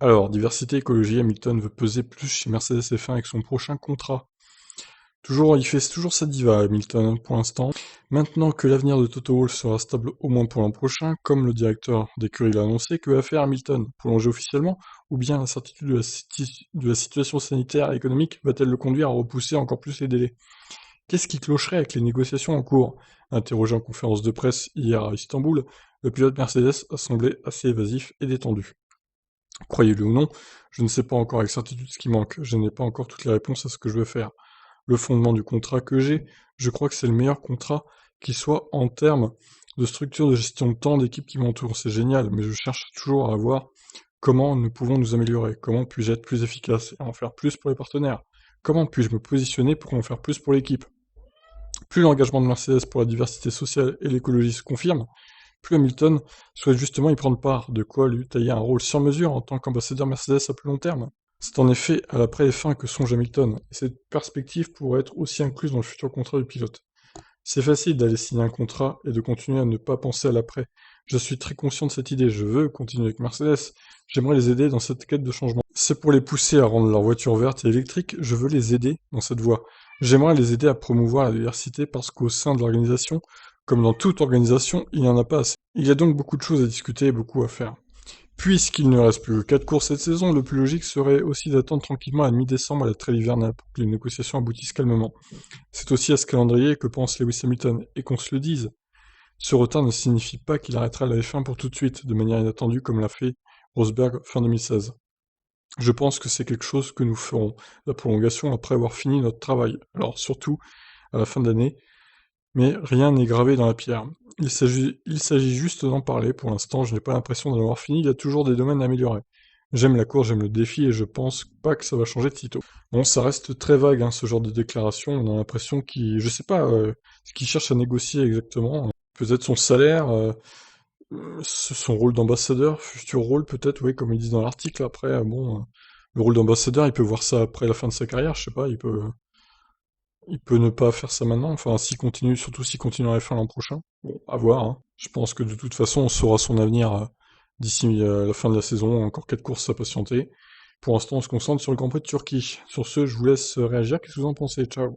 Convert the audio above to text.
Alors, diversité, écologie, Hamilton veut peser plus chez Mercedes F1 avec son prochain contrat. Toujours, il fait toujours sa diva, Hamilton, pour l'instant. Maintenant que l'avenir de Toto Wolff sera stable au moins pour l'an prochain, comme le directeur d'écurie l'a annoncé, que va faire Hamilton? Prolonger officiellement? Ou bien l'incertitude de la situation sanitaire et économique va-t-elle le conduire à repousser encore plus les délais? Qu'est-ce qui clocherait avec les négociations en cours? Interrogé en conférence de presse hier à Istanbul, le pilote Mercedes a semblé assez évasif et détendu. Croyez-le ou non, je ne sais pas encore avec certitude ce qui manque, je n'ai pas encore toutes les réponses à ce que je veux faire. Le fondement du contrat que j'ai, je crois que c'est le meilleur contrat qui soit en termes de structure de gestion de temps d'équipe qui m'entoure. C'est génial, mais je cherche toujours à voir comment nous pouvons nous améliorer, comment puis-je être plus efficace et en faire plus pour les partenaires, comment puis-je me positionner pour en faire plus pour l'équipe. Plus l'engagement de Mercedes pour la diversité sociale et l'écologie se confirme, plus Hamilton souhaite justement y prendre part, de quoi lui tailler un rôle sur mesure en tant qu'ambassadeur Mercedes à plus long terme. C'est en effet à l'après F1 que songe Hamilton, et cette perspective pourrait être aussi incluse dans le futur contrat du pilote. C'est facile d'aller signer un contrat et de continuer à ne pas penser à l'après. Je suis très conscient de cette idée, je veux continuer avec Mercedes, j'aimerais les aider dans cette quête de changement. C'est pour les pousser à rendre leur voiture verte et électrique, je veux les aider dans cette voie. J'aimerais les aider à promouvoir la diversité parce qu'au sein de l'organisation, comme dans toute organisation, il n'y en a pas assez. Il y a donc beaucoup de choses à discuter et beaucoup à faire. Puisqu'il ne reste plus que 4 courses cette saison, le plus logique serait aussi d'attendre tranquillement à mi-décembre à la trêve hivernale pour que les négociations aboutissent calmement. C'est aussi à ce calendrier que pense Lewis Hamilton, et qu'on se le dise, ce retard ne signifie pas qu'il arrêtera la F1 pour tout de suite, de manière inattendue comme l'a fait Rosberg fin 2016. Je pense que c'est quelque chose que nous ferons, la prolongation après avoir fini notre travail, alors surtout à la fin de l'année, mais rien n'est gravé dans la pierre. Il s'agit juste d'en parler, pour l'instant je n'ai pas l'impression d'en avoir fini, il y a toujours des domaines à améliorer. J'aime la course, j'aime le défi et je pense pas que ça va changer de sitôt. Bon, ça reste très vague, hein, ce genre de déclaration, on a l'impression qu'il, je sais pas, ce qu'il cherche à négocier exactement. Peut-être son salaire, son rôle d'ambassadeur, futur rôle peut-être, oui, comme ils disent dans l'article. Après, bon, le rôle d'ambassadeur, il peut voir ça après la fin de sa carrière, je sais pas, il peut ne pas faire ça maintenant, enfin, s'il continue, surtout s'il continue à F1 l'an prochain. Bon, à voir, hein. Je pense que de toute façon, on saura son avenir d'ici la fin de la saison, encore 4 courses à patienter. Pour l'instant, on se concentre sur le Grand Prix de Turquie. Sur ce, je vous laisse réagir, qu'est-ce que vous en pensez? Ciao.